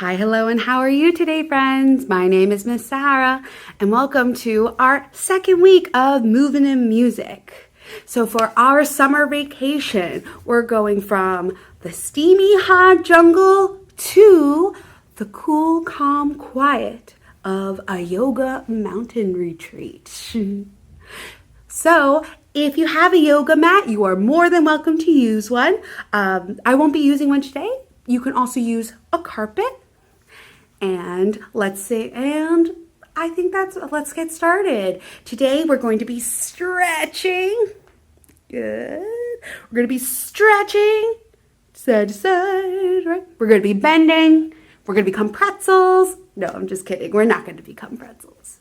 Hi, hello, and how are you today, friends? My name is Miss Sarah, and welcome to our second week of Moving in Music. So for our summer vacation, we're going from the steamy hot jungle to the cool, calm quiet of a yoga mountain retreat. So if you have a yoga mat, you are more than welcome to use one. I won't be using one today. You can also use a carpet. And let's get started. Today we're going to be stretching. Good. We're going to be stretching side to side, right? We're going to be bending. We're going to become pretzels. No, I'm just kidding. We're not going to become pretzels.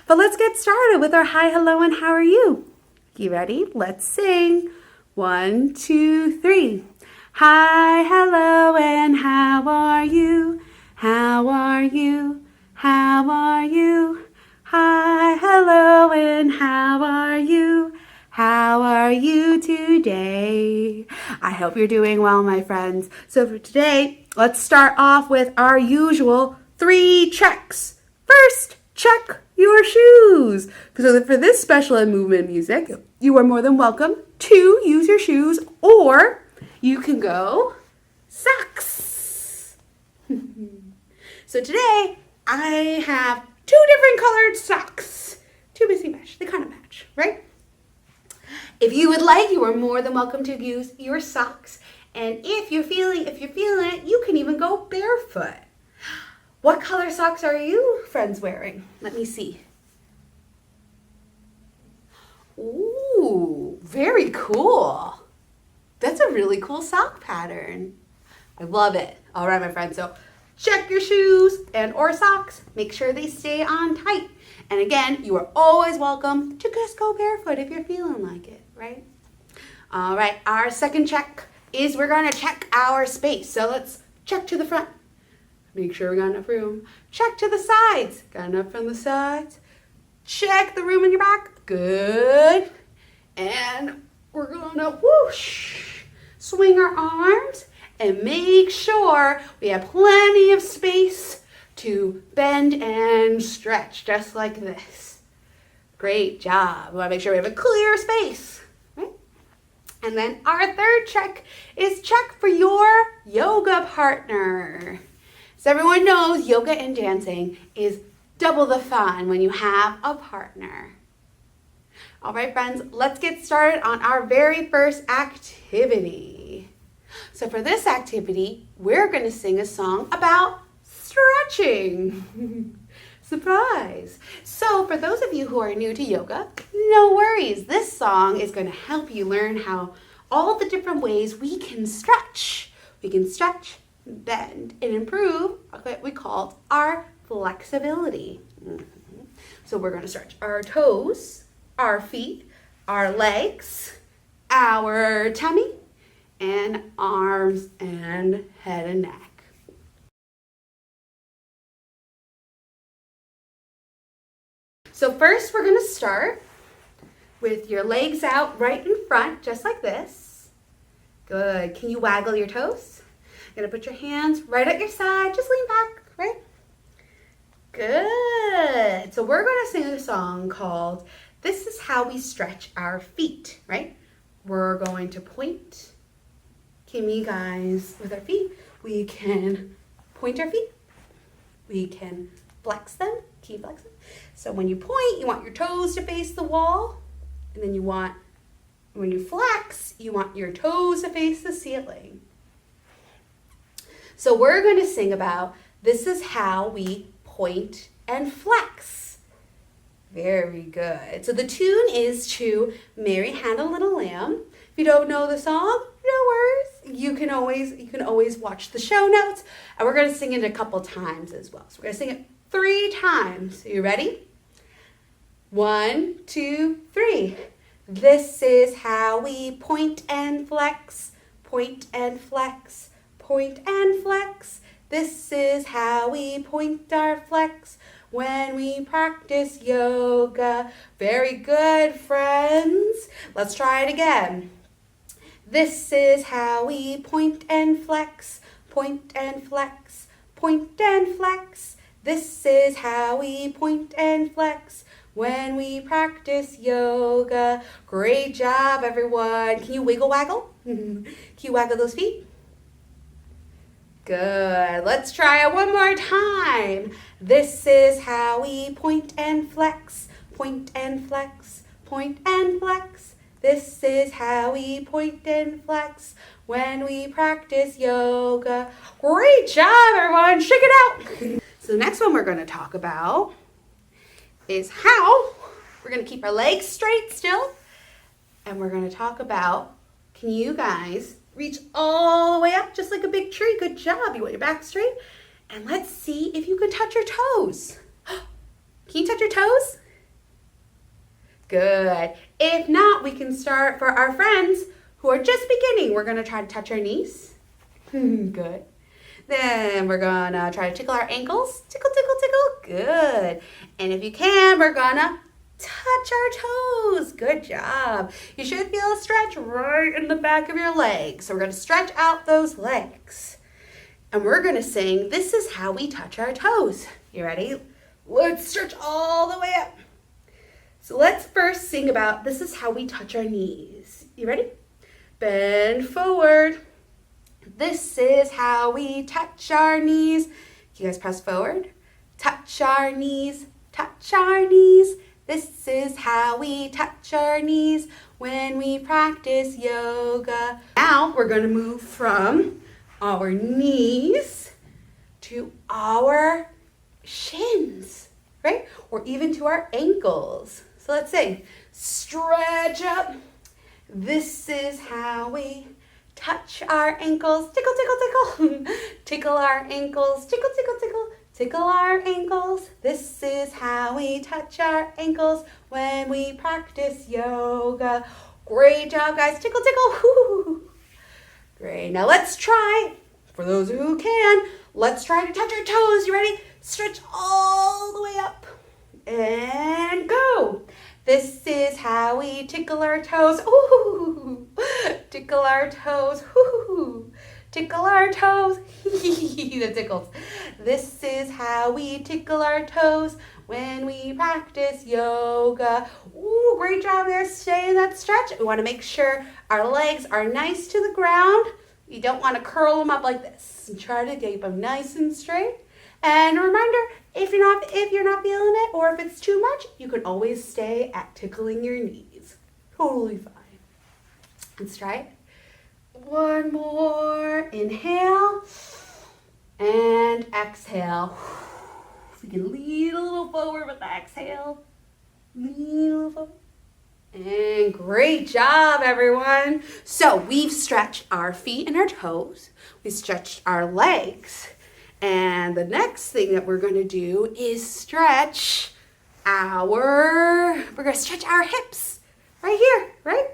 But let's get started with our hi, hello, and how are you? You ready? Let's sing. 1, 2, 3. Hi, hello, and how are you? How are you? How are you? Hi, hello, and how are you? How are you today? I hope you're doing well, my friends. So for today, let's start off with our usual 3 checks. First, check your shoes. So for this special movement music, you are more than welcome to use your shoes, or you can go socks. So today, I have 2 different colored socks. 2 missing match. They kind of match, right? If you would like, you are more than welcome to use your socks. And if you're feeling it, you can even go barefoot. What color socks are you friends wearing? Let me see. Ooh, very cool. That's a really cool sock pattern. I love it. All right, my friends. So check your shoes and or socks. Make sure they stay on tight. And again, you are always welcome to just go barefoot if you're feeling like it, right? All right, our second check is we're going to check our space. So let's check to the front. Make sure we got enough room. Check to the sides. Got enough from the sides. Check the room in your back. Good. And we're going to whoosh, swing our arms. And make sure we have plenty of space to bend and stretch, just like this. Great job. We want to make sure we have a clear space, right? And then our third check is check for your yoga partner. So everyone knows yoga and dancing is double the fun when you have a partner. All right, friends, let's get started on our very first activity. So for this activity, we're going to sing a song about stretching. Surprise! So for those of you who are new to yoga, no worries. This song is going to help you learn how all the different ways we can stretch. We can stretch, bend, and improve what we call our flexibility. So we're going to stretch our toes, our feet, our legs, our tummy, and arms and head and neck. So first we're going to start with your legs out right in front, just like this. Good. Can you waggle your toes? You're going to put your hands right at your side. Just lean back, right? Good. So we're going to sing a song called This Is How We Stretch Our Feet, right? We're going to point. Can you guys, with our feet, we can point our feet. We can flex them. Can you flex them? So when you point, you want your toes to face the wall. And then when you flex, you want your toes to face the ceiling. So we're going to sing about this is how we point and flex. Very good. So the tune is to Mary Had a Little Lamb. If you don't know the song, no worries. You can always watch the show notes. And we're going to sing it a couple times as well. So we're going to sing it 3 times. Are you ready? 1, 2, 3. This is how we point and flex. Point and flex. Point and flex. This is how we point our flex when we practice yoga. Very good, friends. Let's try it again. This is how we point and flex. Point and flex. point and flex. This is how we point and flex when we practice yoga. Great job, everyone. Can you wiggle waggle? Can you waggle those feet? Good. Let's try it one more time. This is how we point and flex, point and flex, point and flex. This is how we point and flex when we practice yoga. Great job, everyone. Shake it out. So the next one we're going to talk about is how we're going to keep our legs straight still. And we're going to talk about, can you guys reach all the way up just like a big tree? Good job. You want your back straight. And let's see if you can touch your toes. Can you touch your toes? Good. If not, we can start for our friends who are just beginning. We're going to try to touch our knees. Good. Then we're going to try to tickle our ankles. Tickle, tickle, tickle. Good. And if you can, we're going to touch our toes. Good job. You should feel a stretch right in the back of your legs. So we're going to stretch out those legs. And we're going to sing, this is how we touch our toes. You ready? Let's stretch all the way up. So let's first sing about, this is how we touch our knees. You ready? Bend forward. This is how we touch our knees. Can you guys press forward? Touch our knees, touch our knees. This is how we touch our knees when we practice yoga. Now we're going to move from our knees to our shins, right? Or even to our ankles. So let's say, stretch up. This is how we touch our ankles. Tickle, tickle, tickle. Tickle our ankles. Tickle, tickle, tickle. Tickle our ankles. This is how we touch our ankles when we practice yoga. Great job, guys. Tickle, tickle. Woo. Great. Now let's try, for those who can, let's try to touch our toes. You ready? Stretch all the way up. And go. This is how we tickle our toes. Ooh. Tickle our toes. Ooh. Tickle our toes. The tickles. This is how we tickle our toes when we practice yoga. Ooh, great job there. Stay in that stretch. We want to make sure our legs are nice to the ground. You don't want to curl them up like this. Try to keep them nice and straight. And remember, if you're not feeling it or if it's too much, you can always stay at tickling your knees. Totally fine. Let's try it. One more. Inhale and exhale. We can lean a little forward with the exhale. Lean a little forward. And great job, everyone. So we've stretched our feet and our toes. We stretched our legs. And the next thing that we're going to do is stretch our hips right here, right?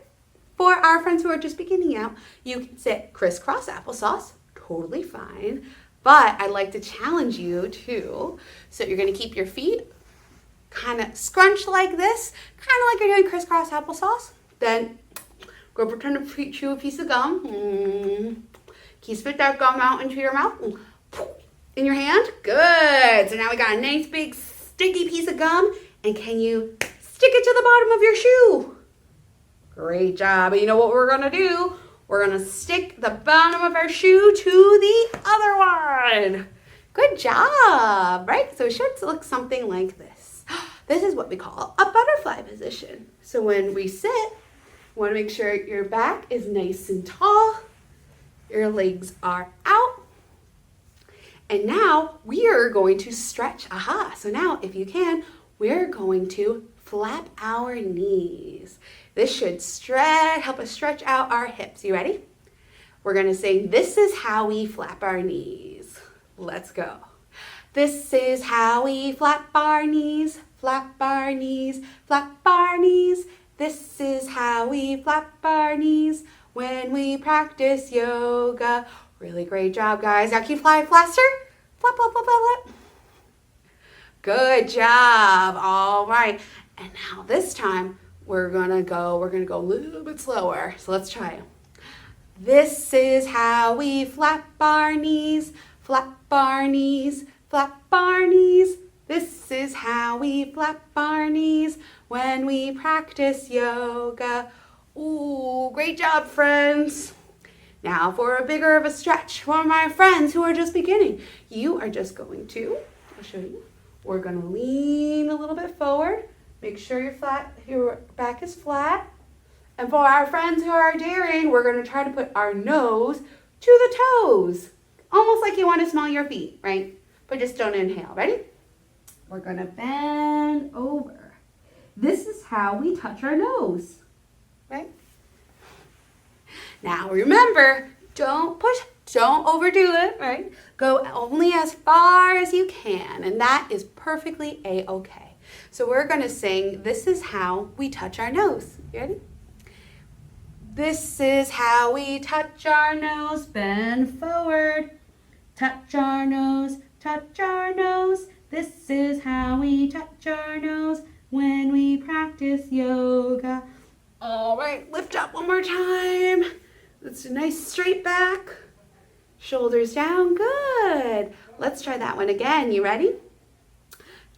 For our friends who are just beginning out, you can sit crisscross applesauce, totally fine. But I'd like to challenge you too. So you're going to keep your feet kind of scrunched like this, kind of like you're doing crisscross applesauce. Then go pretend to chew a piece of gum. Can you spit that gum out into your mouth? In your hand? Good. So now we got a nice big sticky piece of gum. And can you stick it to the bottom of your shoe? Great job. And you know what we're going to do? We're going to stick the bottom of our shoe to the other one. Good job, right? So it should look something like this. This is what we call a butterfly position. So when we sit, you want to make sure your back is nice and tall. Your legs are out. And now we are going to stretch. So now if you can, we're going to flap our knees. This should help us stretch out our hips. You ready? We're going to say, this is how we flap our knees. Let's go. This is how we flap our knees, flap our knees, flap our knees. This is how we flap our knees when we practice yoga. Really great job, guys. Now can you fly faster? Flap, flap, flap, flap, flap. Good job. All right. And now this time we're gonna go a little bit slower. So let's try it. This is how we flap our knees, Flap our knees, flap our knees. This is how we flap our knees when we practice yoga. Ooh, great job, friends. Now for a bigger of a stretch for my friends who are just beginning. You are just going to, I'll show you. We're going to lean a little bit forward. Make sure your back is flat. And for our friends who are daring, we're going to try to put our nose to the toes. Almost like you want to smell your feet, right? But just don't inhale. Ready? We're going to bend over. This is how we touch our nose, right? Now remember, don't push, don't overdo it, right? Go only as far as you can, and that is perfectly a-okay. So we're going to sing, this is how we touch our nose. You ready? This is how we touch our nose, bend forward. Touch our nose, touch our nose. This is how we touch our nose when we practice yoga. All right, lift up one more time. That's a nice straight back. Shoulders down, good. Let's try that one again. You ready?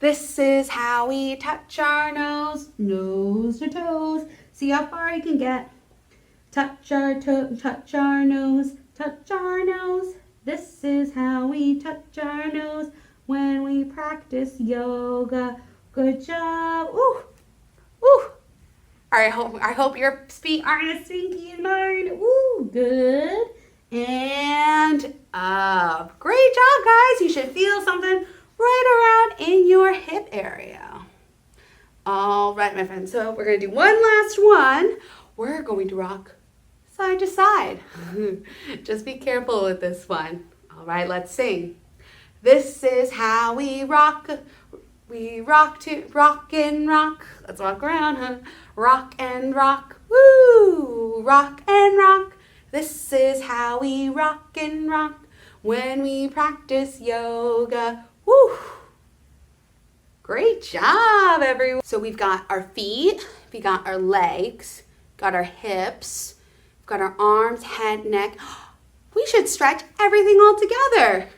This is how we touch our nose, nose to toes. See how far you can get. Touch our nose, touch our nose. This is how we touch our nose when we practice yoga. Good job. Ooh, ooh. I hope your feet aren't as stinky as mine. Ooh, good. And up. Great job, guys. You should feel something right around in your hip area. All right, my friends. So we're going to do one last one. We're going to rock side to side. Just be careful with this one. All right, let's sing. This is how we rock. We rock to rock and rock. Let's walk around, huh? Rock and rock. Woo! Rock and rock. This is how we rock and rock when we practice yoga. Woo! Great job, everyone. So we've got our feet, we got our legs, got our hips, we've got our arms, head, neck. We should stretch everything all together.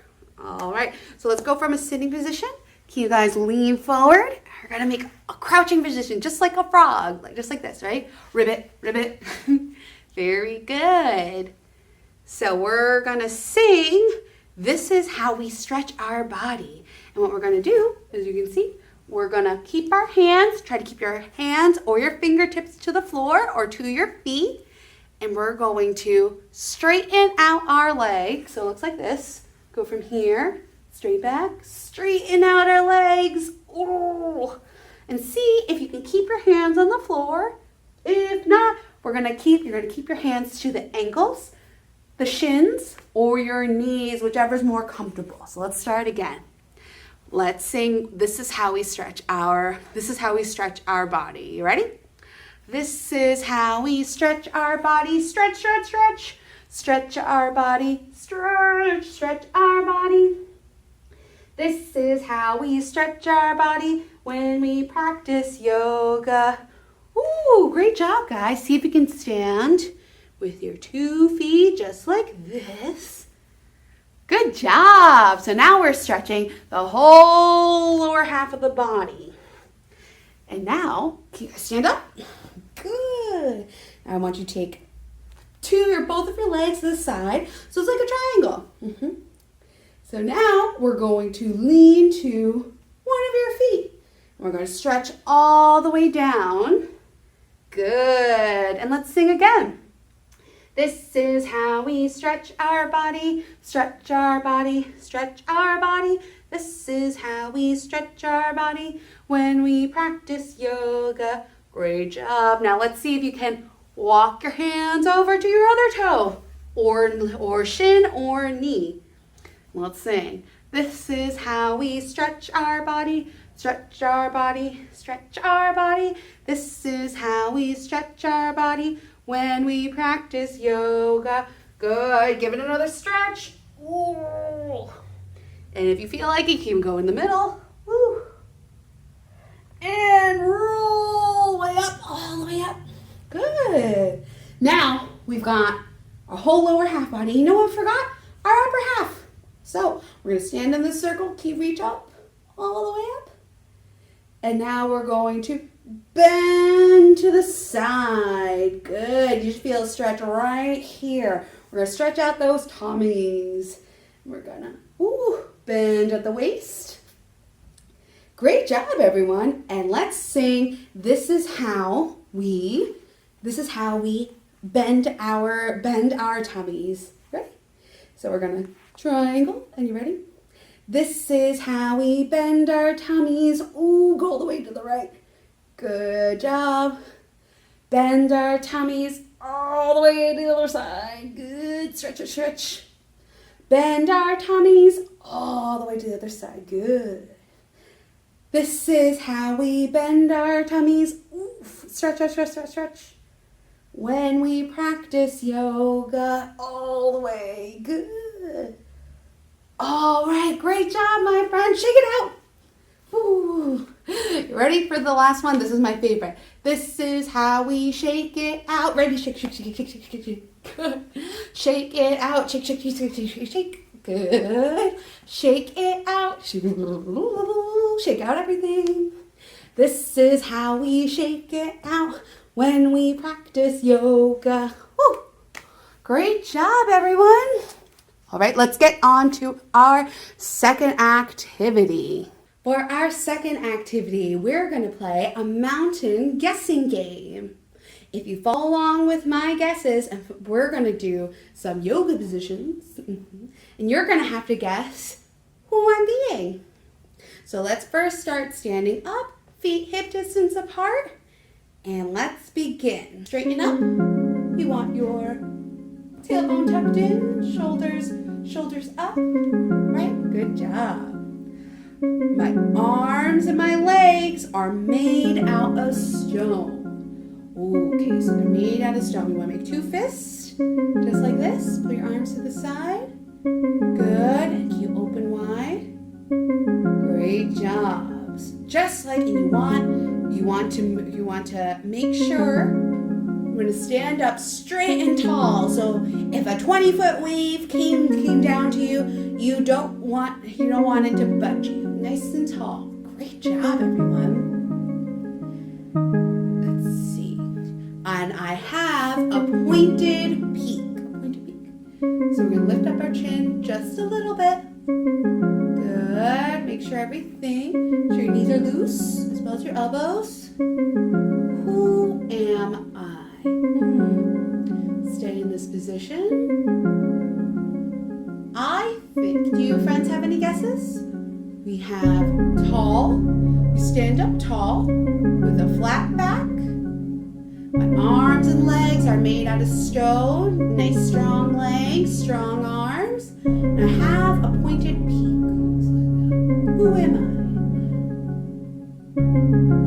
All right, so let's go from a sitting position. Can you guys lean forward? We're gonna make a crouching position, just like a frog, just like this, right? Ribbit, ribbit. Very good. So we're gonna sing, this is how we stretch our body. And what we're gonna do, as you can see, we're gonna keep our hands, try to keep your hands or your fingertips to the floor or to your feet. And we're going to straighten out our legs. So it looks like this. Go from here, straight back, straighten out our legs. Ooh. And see if you can keep your hands on the floor. If not, you're gonna keep your hands to the ankles, the shins, or your knees, whichever's more comfortable. So let's start again. Let's sing, this is how we stretch our body. You ready? This is how we stretch our body. Stretch, stretch, stretch. Stretch our body. Stretch, stretch our body. This is how we stretch our body when we practice yoga. Ooh, great job, guys. See if you can stand with your 2 feet just like this. Good job. So now we're stretching the whole lower half of the body. And now, can you guys stand up? Good. Now I want you to take both of your legs to the side. So it's like a triangle. So now we're going to lean to one of your feet. We're going to stretch all the way down. Good. And let's sing again. This is how we stretch our body, stretch our body, stretch our body. This is how we stretch our body when we practice yoga. Great job. Now let's see if you can walk your hands over to your other toe or shin or knee. Let's sing. This is how we stretch our body, stretch our body, stretch our body. This is how we stretch our body when we practice yoga. Good. Give it another stretch. Ooh. And if you feel like it, you can go in the middle. Woo. And roll way up, all the way up. Good. Now we've got our whole lower half body. You know what we forgot? Our upper half. So we're going to stand in the circle, keep reach up, all the way up. And now we're going to bend to the side. Good. You should feel a stretch right here. We're going to stretch out those tummies. We're going to bend at the waist. Great job, everyone. And let's sing This Is How We bend our tummies. Ready? So we're going to triangle. And you ready? This is how we bend our tummies. Ooh, go all the way to the right. Good job. Bend our tummies all the way to the other side. Good. Stretch, stretch, stretch. Bend our tummies all the way to the other side. Good. This is how we bend our tummies. Oof. Stretch, stretch, stretch, stretch, stretch. When we practice yoga all the way. Good. All right, great job, my friend. Shake it out. Ooh. You ready for the last one? This is my favorite. This is how we shake it out. Ready? Shake, shake, shake, shake, shake, shake, shake. Good. Shake it out. Shake, shake, shake, shake, shake, shake, shake. Good. Shake it out. Shake out everything. This is how we shake it out when we practice yoga. Woo. Great job, everyone. All right, let's get on to our second activity. For our second activity, we're going to play a mountain guessing game. If you follow along with my guesses, we're going to do some yoga positions, and you're going to have to guess who I'm being. So let's first start standing up, feet hip distance apart, and let's begin. Straighten up. You want your tailbone tucked in, shoulders up, right? Good job. My arms and my legs are made out of stone. Okay, so they're made out of stone. We want to make two fists, just like this. Put your arms to the side. Good, and keep open wide. Great jobs. Just like, and you want to make sure. We're going to stand up straight and tall. So if a 20-foot wave came down to you, you don't want it to budge you. Nice and tall. Great job, everyone. Let's see. And I have a pointed peak. So we're going to lift up our chin just a little bit. Good. Make sure your knees are loose, as well as your elbows. Who am I? Stay in this position. I think, do you friends have any guesses? We have tall. You stand up tall with a flat back. My arms and legs are made out of stone. Nice strong legs, strong arms. And I have a pointed peak. Who am I?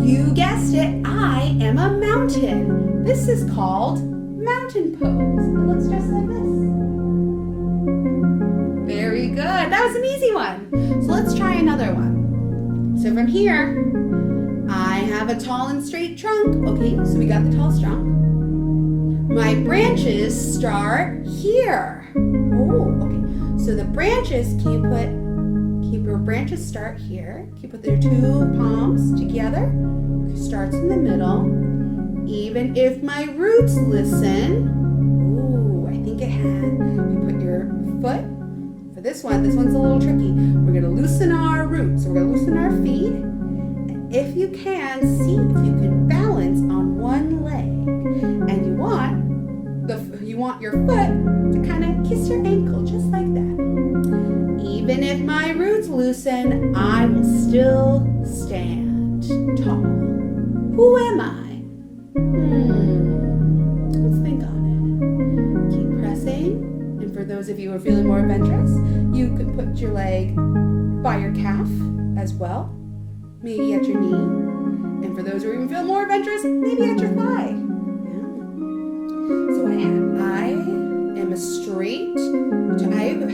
You guessed it, I am a mountain. This is called mountain pose. It looks just like this. Very good. That was an easy one. So let's try another one. So from here, I have a tall and straight trunk. Okay, so we got the tall trunk. My branches start here. Oh, okay. So the branches, keep your branches start here. Keep with your two palms together. Starts in the middle. Even if my roots listen. Ooh, I think it had. You put your foot. For this one's a little tricky. We're going to loosen our roots. So we're going to loosen our feet. And if you can, see if you can balance on one leg. And you want your foot to kind of kiss your ankle, just like that. Even if my roots loosen, I will still stand tall. Who am I? Let's think on it. Keep pressing. And for those of you who are feeling more adventurous, you could put your leg by your calf as well. Maybe at your knee. And for those who even feel more adventurous, maybe at your thigh. Yeah. So I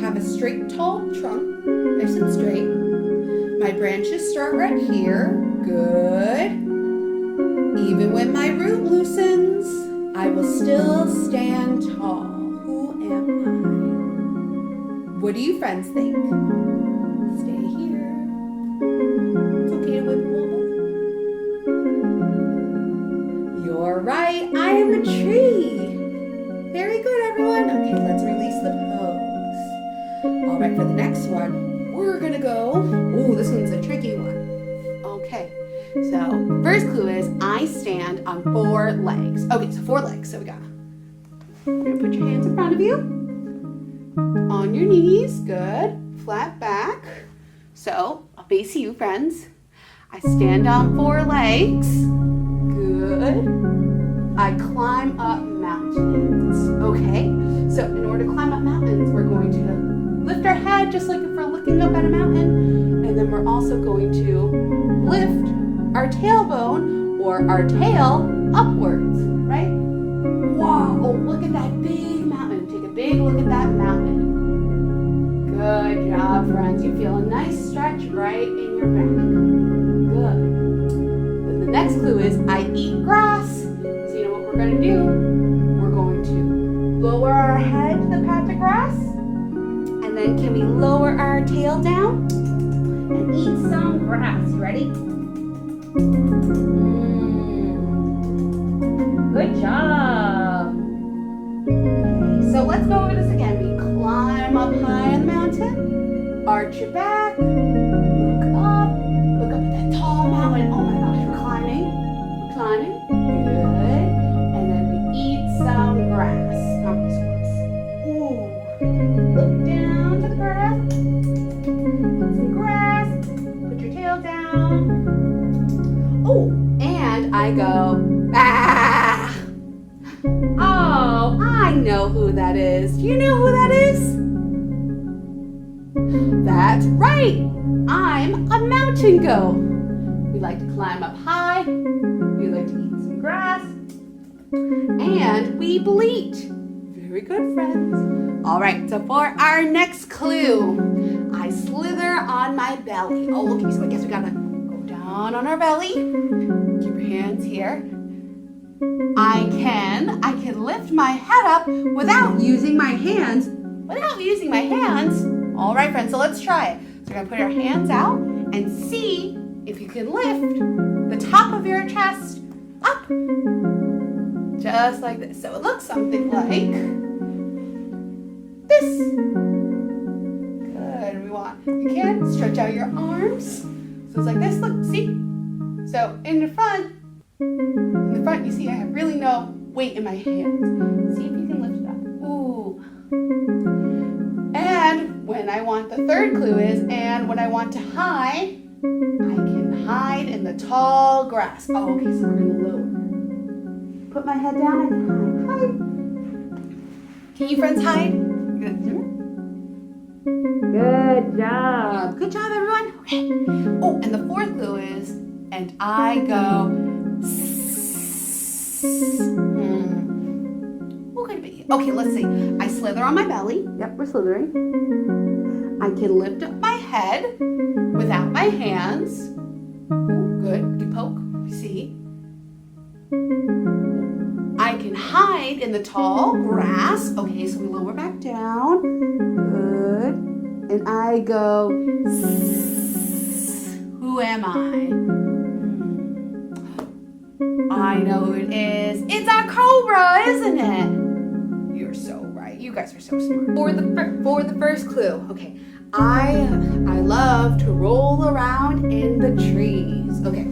have a straight, tall trunk, nice and straight. My branches start right here. Good. Even when my root loosens, I will still stand tall. Who am What do you friends think? Stay here. It's okay to wibble wobble. You're right. I am a tree. Very good, everyone. Okay, let's release the pose. All right, for the next one, we're gonna go. Oh, this one's a tricky one. Okay, so first clue is I stand on 4 legs. Okay, so 4 legs. So we got. You're gonna put your hands in front of you. On your knees, good. Flat back. So I'll face you, friends. I stand on 4 legs. Good. I climb up mountains. Okay, so in order to climb up mountains, we're going to lift our head just like if we're looking up at a mountain. And then we're also going to lift our tailbone or our tail upwards, right? Wow, oh, look at that big mountain. Take a big look at that mountain. Good job, friends. You feel a nice stretch right in your back. Good. Then the next clue is I eat grass. So you know what we're going to do? We're going to lower our head to the patch of grass. And then can we lower our tail down and eat some grass? Ready? Good job. Okay, so let's go over this again. We climb up high on the mountain, arch your back, look up at that tall mountain. Oh my gosh, we're climbing, good. And then we eat some grass. Ooh, look down to the grass, eat some grass, put your tail down. Oh, and I go, ah! Oh, I know who that is. Do you know who that is? That's right. I'm a mountain goat. We like to climb up high. We like to eat some grass. And we bleat. Very good, friends. All right, so for our next clue, I slither on my belly. Oh, okay, so I guess we gotta go down on our belly. Keep your hands here. I can lift my head up without using my hands. All right, friends, so let's try it. So we're gonna put our hands out and see if you can lift the top of your chest up. Just like this. So it looks something like this. Good, you can stretch out your arms. So it's like this, look, see? So in the front, you see I have really no weight in my hands. See if you can lift it up. Ooh. And when I want, the third clue is, and when I want to hide, I can hide in the tall grass. Oh, okay, so we're gonna lower. Put my head down, I can hide. Can you friends hide? Good. Good job. Good job, everyone. Okay. Oh, and the fourth clue is, and I go, What could it be? Okay, let's see. I slither on my belly. Yep, we're slithering. I can lift up my head without my hands. Good. You poke. See? I can hide in the tall grass. Okay, so we lower back down. Good. And I go, who am I? I know who it is. It's our cobra, isn't it? You're so right. You guys are so smart. For the first clue, okay. I love to roll around in the trees. Okay,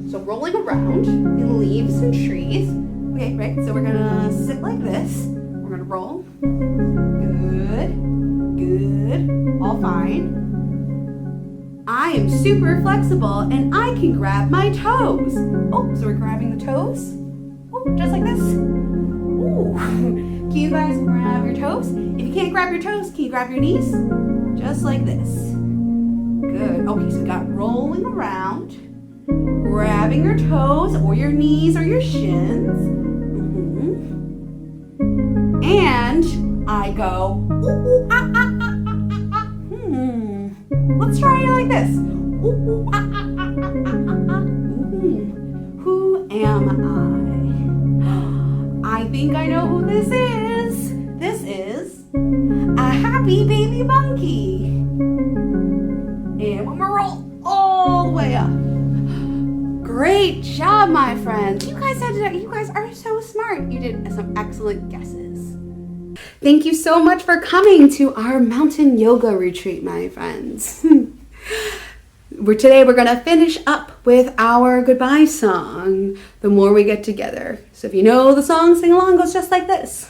so rolling around in leaves and trees. Okay, right, so we're gonna sit like this. We're gonna roll. Good, good, all fine. I am super flexible and I can grab my toes. Oh, so we're grabbing the toes. Oh, just like this. Ooh, can you guys grab your toes? If you can't grab your toes, can you grab your knees? Just like this. Good. Okay, so we got rolling around, grabbing your toes or your knees or your shins. And I go, ooh, ooh, ah, ah, ah, ah, ah, ah. Let's try it like this. Ooh, ooh, ah, ah, ah, ah, ah, ah. Who am I? I think I know who this is. This is a happy happy baby monkey. And one more roll all the way up. Great job, my friends. You guys are so smart. You did some excellent guesses. Thank you so much for coming to our mountain yoga retreat, my friends. Today we're going to finish up with our goodbye song, The More We Get Together. So if you know the song, sing along. It goes just like this.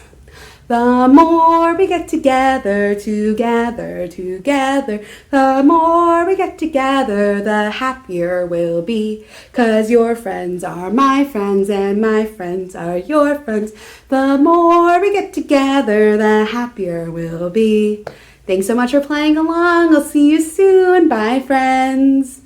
The more we get together, together, together, the more we get together, the happier we'll be. 'Cause your friends are my friends and my friends are your friends. The more we get together, the happier we'll be. Thanks so much for playing along. I'll see you soon. Bye, friends.